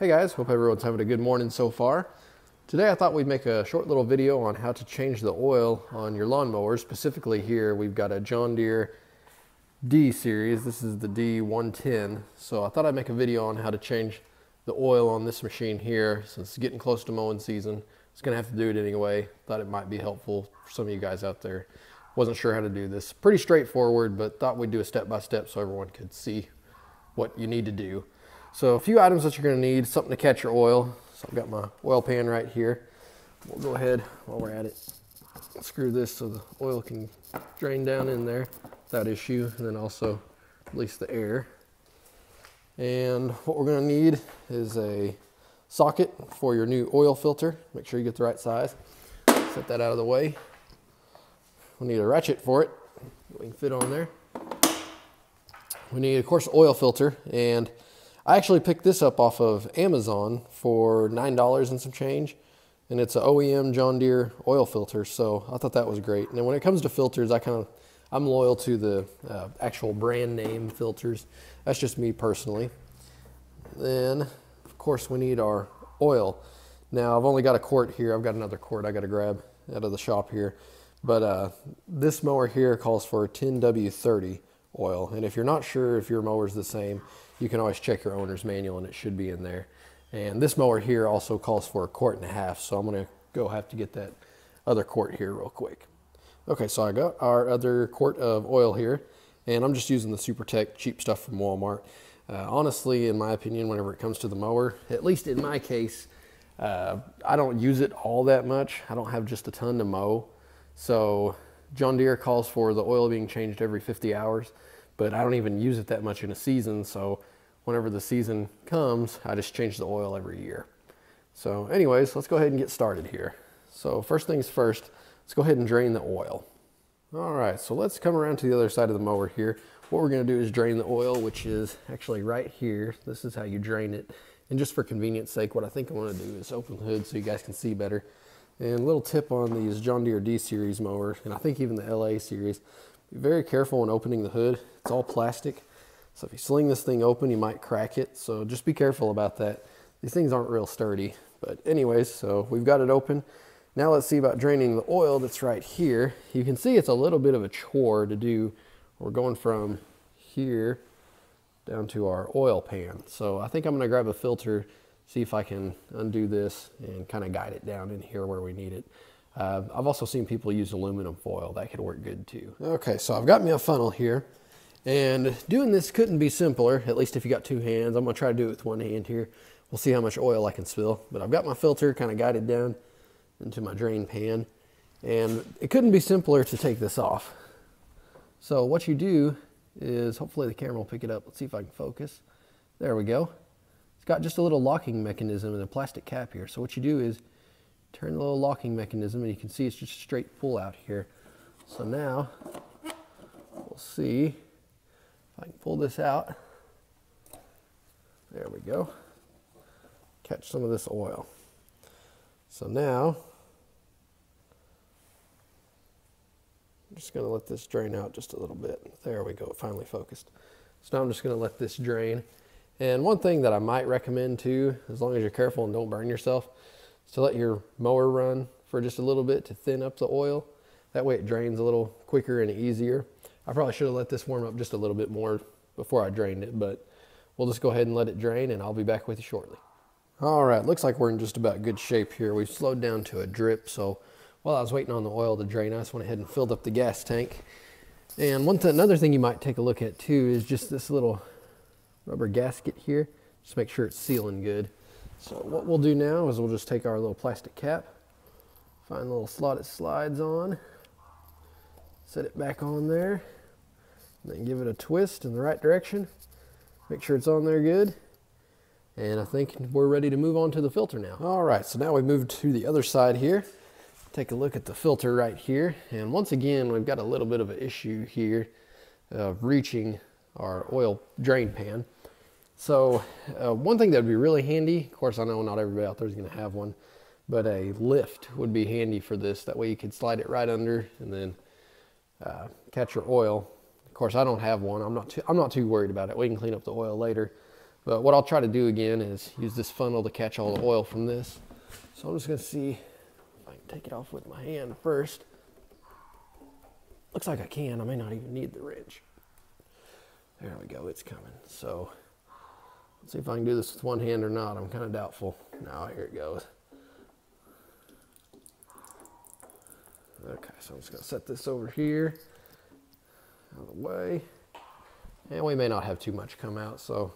Hey guys, hope everyone's having a good morning so far. Today I thought we'd make a short little video on how to change the oil on your lawnmowers. Specifically here, we've got a John Deere D series. This is the D110. So I thought I'd make a video on how to change the oil on this machine here. Since it's getting close to mowing season, it's gonna have to do it anyway. Thought it might be helpful for some of you guys out there. Wasn't sure how to do this. Pretty straightforward, but thought we'd do a step-by-step so everyone could see what you need to do. So a few items that you're going to need: something to catch your oil. So I've got my oil pan right here. We'll go ahead, while we're at it, screw this so the oil can drain down in there without issue, and then also release the air. And what we're going to need is a socket for your new oil filter. Make sure you get the right size. Set that out of the way. We'll need a ratchet for it. We can fit on there. We need, of course, oil filter, and I actually picked this up off of Amazon for $9 and some change, and it's an OEM John Deere oil filter, so I thought that was great. And then when it comes to filters, I'm loyal to the actual brand name filters. That's just me personally. Then, of course, we need our oil. Now, I've only got a quart here. I've got another quart I got to grab out of the shop here, but this mower here calls for 10W30 oil, and if you're not sure if your mower's the same, you can always check your owner's manual and it should be in there. And this mower here also calls for 1.5 quarts, so I'm gonna go have to get that other quart here real quick. Okay, so I got our other quart of oil here, and I'm just using the SuperTech cheap stuff from Walmart. Honestly, in my opinion, whenever it comes to the mower, at least in my case, I don't use it all that much. I don't have just a ton to mow. So John Deere calls for the oil being changed every 50 hours, but I don't even use it that much in a season. So whenever the season comes, I just change the oil every year. So anyways, let's go ahead and get started here. So first things first, let's go ahead and drain the oil. All right, so let's come around to the other side of the mower here. What we're gonna do is drain the oil, which is actually right here. This is how you drain it. And just for convenience sake, what I think I wanna do is open the hood so you guys can see better. And a little tip on these John Deere D series mowers, and I think even the LA series, be very careful when opening the hood. It's all plastic. So if you sling this thing open, you might crack it. So just be careful about that. These things aren't real sturdy. But anyways, so we've got it open. Now let's see about draining the oil that's right here. You can see it's a little bit of a chore to do. We're going from here down to our oil pan. So I think I'm gonna grab a filter, see if I can undo this and kind of guide it down in here where we need it. I've also seen people use aluminum foil. That could work good too. Okay, so I've got me a funnel here, and doing this couldn't be simpler, at least if you got two hands. I'm gonna try to do it with one hand here. We'll see how much oil I can spill, but I've got my filter kind of guided down into my drain pan, and it couldn't be simpler to take this off. So what you do is, hopefully the camera will pick it up. Let's see if I can focus. There we go. It's got just a little locking mechanism and a plastic cap here. So what you do is turn the little locking mechanism, and you can see it's just a straight pull out here. So now we'll see if I can pull this out. There we go. Catch some of this oil. So now I'm just going to let this drain out just a little bit. There we go. It finally focused. So now I'm just going to let this drain. And one thing that I might recommend too, as long as you're careful and don't burn yourself, is to let your mower run for just a little bit to thin up the oil. That way it drains a little quicker and easier. I probably should have let this warm up just a little bit more before I drained it, but we'll just go ahead and let it drain, and I'll be back with you shortly. All right, looks like we're in just about good shape here. We've slowed down to a drip, so while I was waiting on the oil to drain, I just went ahead and filled up the gas tank. And another thing you might take a look at too is just this little rubber gasket here. Just make sure it's sealing good. So what we'll do now is we'll just take our little plastic cap, find the little slot it slides on, set it back on there, and then give it a twist in the right direction. Make sure it's on there good. And I think we're ready to move on to the filter now. All right, so now we've moved to the other side here. Take a look at the filter right here. And once again, we've got a little bit of an issue here of reaching our oil drain pan. So one thing that would be really handy, of course I know not everybody out there is going to have one, but a lift would be handy for this. That way you could slide it right under and then catch your oil. Of course I don't have one. I'm not too worried about it. We can clean up the oil later. But what I'll try to do again is use this funnel to catch all the oil from this. So I'm just gonna see if I can take it off with my hand first. Looks like I can. I may not even need the wrench. There we go, it's coming. So let's see if I can do this with one hand or not. I'm kind of doubtful. Now here it goes. Okay, so I'm just gonna set this over here, out of the way. And we may not have too much come out, so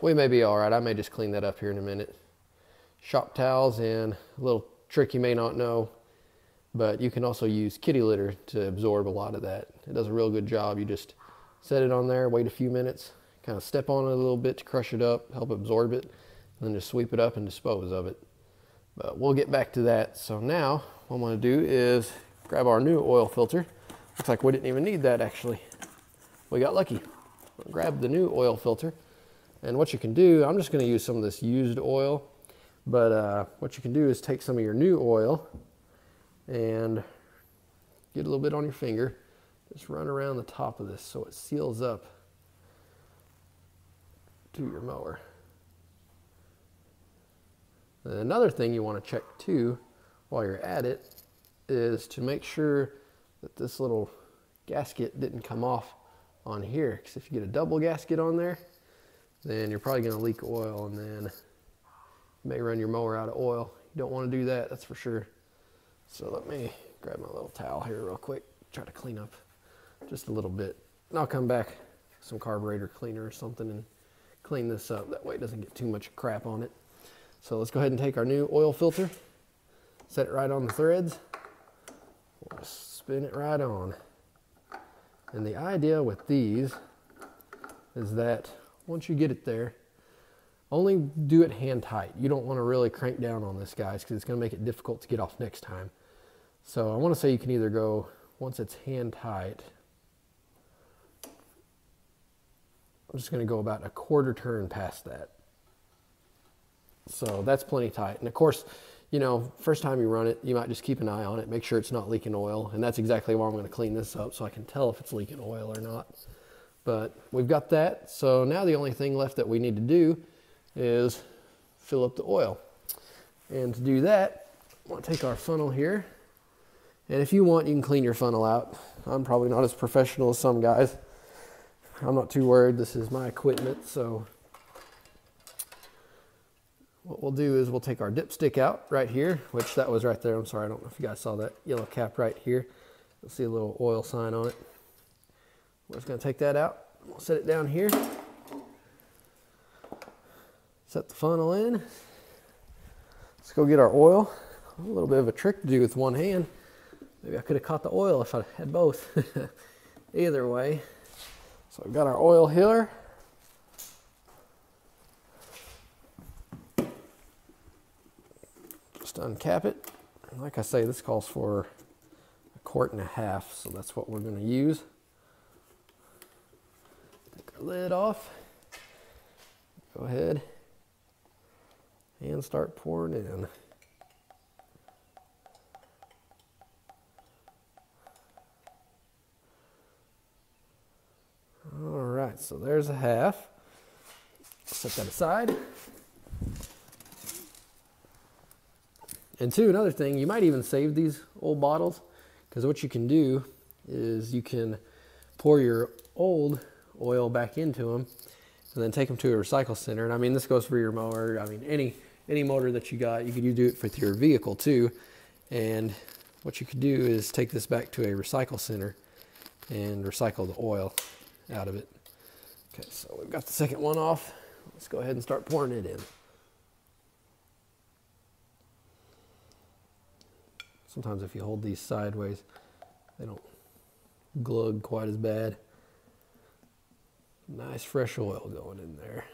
we may be all right. I may just clean that up here in a minute. Shop towels, and a little trick you may not know, but you can also use kitty litter to absorb a lot of that. It does a real good job. You just set it on there, wait a few minutes, kind of step on it a little bit to crush it up, help absorb it, and then just sweep it up and dispose of it. But we'll get back to that. So now what I'm gonna do is grab our new oil filter. Looks like we didn't even need that actually. We got lucky. Grab the new oil filter. And what you can do, I'm just gonna use some of this used oil, but what you can do is take some of your new oil and get a little bit on your finger, just run around the top of this so it seals up to your mower. And another thing you wanna check too while you're at it is to make sure that this little gasket didn't come off on here, because if you get a double gasket on there, then you're probably going to leak oil, and then you may run your mower out of oil. You don't want to do that, that's for sure. So let me grab my little towel here real quick, try to clean up just a little bit. And I'll come back with some carburetor cleaner or something and clean this up. That way it doesn't get too much crap on it. So let's go ahead and take our new oil filter, set it right on the threads. We'll just spin it right on. And the idea with these is that once you get it there, only do it hand tight. You don't want to really crank down on this, guys, because it's going to make it difficult to get off next time. So I want to say you can either go, once it's hand tight, I'm just going to go about a quarter turn past that. So that's plenty tight. And of course, you know, first time you run it, you might just keep an eye on it, make sure it's not leaking oil. And that's exactly why I'm going to clean this up, so I can tell if it's leaking oil or not. But we've got that. So now the only thing left that we need to do is fill up the oil. And to do that, I'm going to take our funnel here. And if you want, you can clean your funnel out. I'm probably not as professional as some guys. I'm not too worried. This is my equipment, so what we'll do is we'll take our dipstick out right here, which that was right there. I'm sorry, I don't know if you guys saw that yellow cap right here. You'll see a little oil sign on it. We're just going to take that out. We'll set it down here. Set the funnel in. Let's go get our oil. A little bit of a trick to do with one hand. Maybe I could have caught the oil if I had both. Either way. So I've got our oil here. Just uncap it. And like I say, this calls for 1.5 quarts, so that's what we're going to use. Take our lid off. Go ahead and start pouring in. All right, so there's a half. Set that aside. And two, another thing, you might even save these old bottles, because what you can do is you can pour your old oil back into them and then take them to a recycle center. And I mean, this goes for your mower. I mean, any motor that you got, you could do it with your vehicle too. And what you could do is take this back to a recycle center and recycle the oil out of it. Okay, so we've got the second one off. Let's go ahead and start pouring it in. Sometimes if you hold these sideways, they don't glug quite as bad. Nice fresh oil going in there.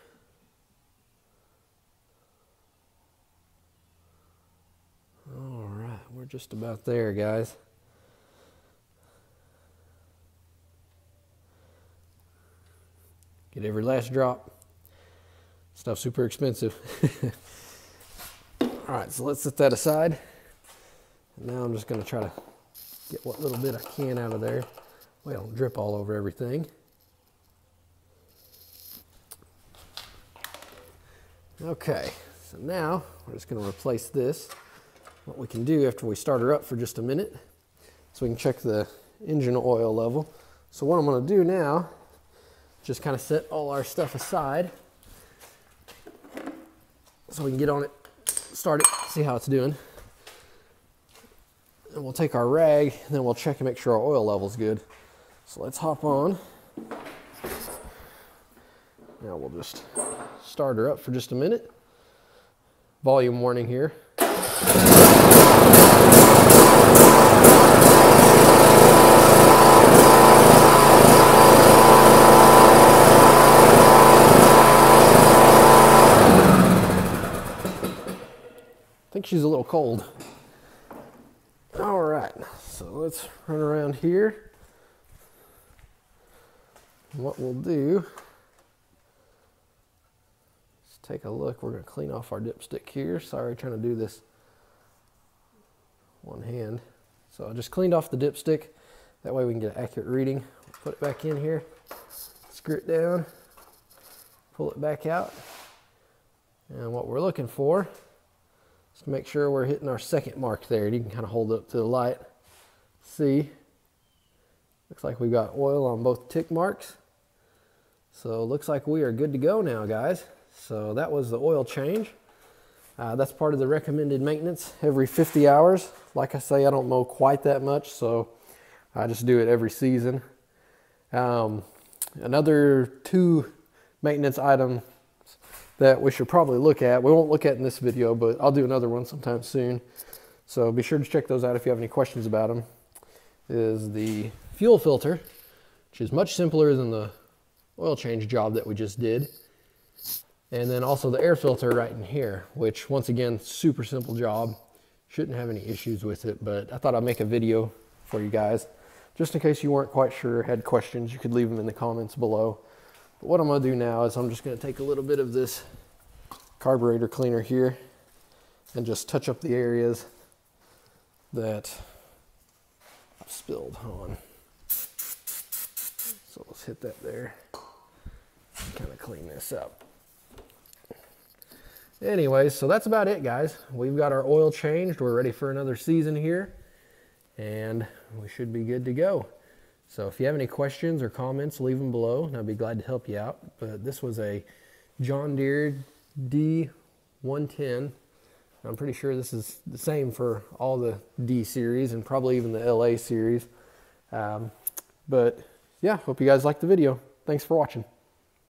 All right, we're just about there, guys. Get every last drop. Stuff's super expensive. All right, so let's set that aside. And now I'm just going to try to get what little bit I can out of there. We don't drip all over everything. Okay, so now we're just going to replace this. What we can do after we start her up for just a minute, so we can check the engine oil level. So what I'm going to do now, just kind of set all our stuff aside so we can get on it, start it, see how it's doing. And we'll take our rag and then we'll check and make sure our oil level's good. So let's hop on. Now we'll just start her up for just a minute. Volume warning here. I think she's a little cold. All right, so let's run around here. And what we'll do is take a look. We're going to clean off our dipstick here. Sorry, trying to do this one hand. So I just cleaned off the dipstick. That way we can get an accurate reading. Put it back in here, screw it down, pull it back out. And what we're looking for is to make sure we're hitting our second mark there. You can kind of hold it up to the light. See, looks like we've got oil on both tick marks. So it looks like we are good to go now, guys. So that was the oil change. That's part of the recommended maintenance every 50 hours. Like I say, I don't mow quite that much, so I just do it every season. Another 2 maintenance items that we should probably look at. We won't look at in this video, but I'll do another one sometime soon. So be sure to check those out if you have any questions about them. Is the fuel filter, which is much simpler than the oil change job that we just did. And then also the air filter right in here, which once again, super simple job. Shouldn't have any issues with it, but I thought I'd make a video for you guys. Just in case you weren't quite sure, had questions, you could leave them in the comments below. But what I'm gonna do now is I'm just gonna take a little bit of this carburetor cleaner here and just touch up the areas that I've spilled on. So let's hit that there. Kind of clean this up. Anyways, so that's about it, guys. We've got our oil changed. We're ready for another season here, and we should be good to go. So if you have any questions or comments, leave them below, and I'd be glad to help you out. But this was a John Deere D110. I'm pretty sure this is the same for all the D series and probably even the LA series. But yeah, hope you guys liked the video. Thanks for watching.